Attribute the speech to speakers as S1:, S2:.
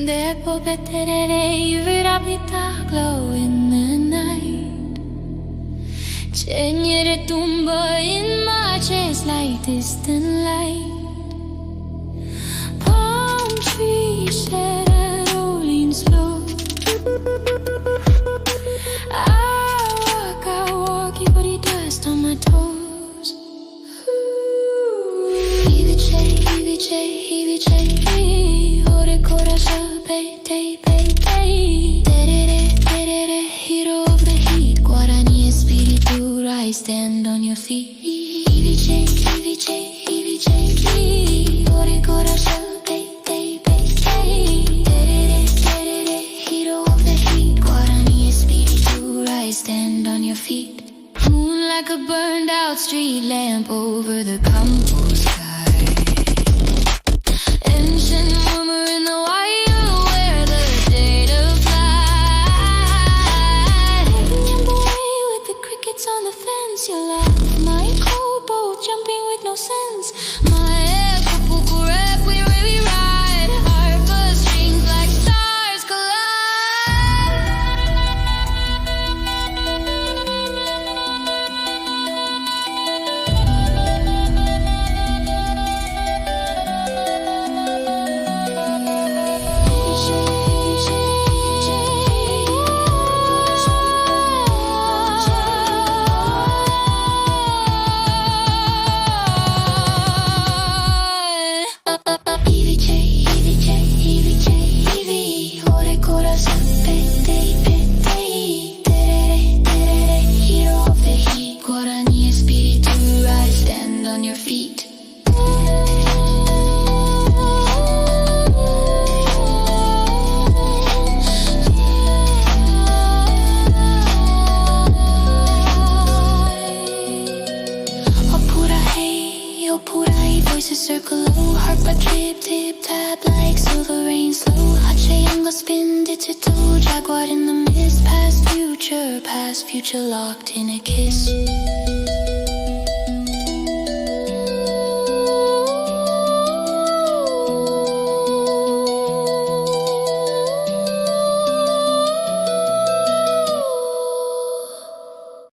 S1: Depo pe tereré, Yvy Rape glow in the night. Cenere tumba in my chest like distant light. Palm trees shadow slow. I walk, you body dust on my toes. Yvy Rape, ore corazón, pay. Tereré, hero of the heat. Guaraní espiritu, rise, stand on your feet. Yvy Rape, ore corazón, pay. Tereré, hero of the heat. Guaraní espiritu, rise, stand on your feet. Moon like a burned out street lamp over the compost sky. Ancient murmur in the wire where the data fly. Jump away with the crickets on the fence. You laugh, my cobalt jumping with no sense. My Acapulco rap, we really ride. Harp strings like stars Yvy, ore corazón, pay. Tereré, hero of the heat. Guaraní espiritu, rise, stand on your feet. Oh pura hey, voices circle low. Harp a tip, tap like silver rain slow. Hache spin, digital, jaguar in the mist. Past, future locked in a kiss.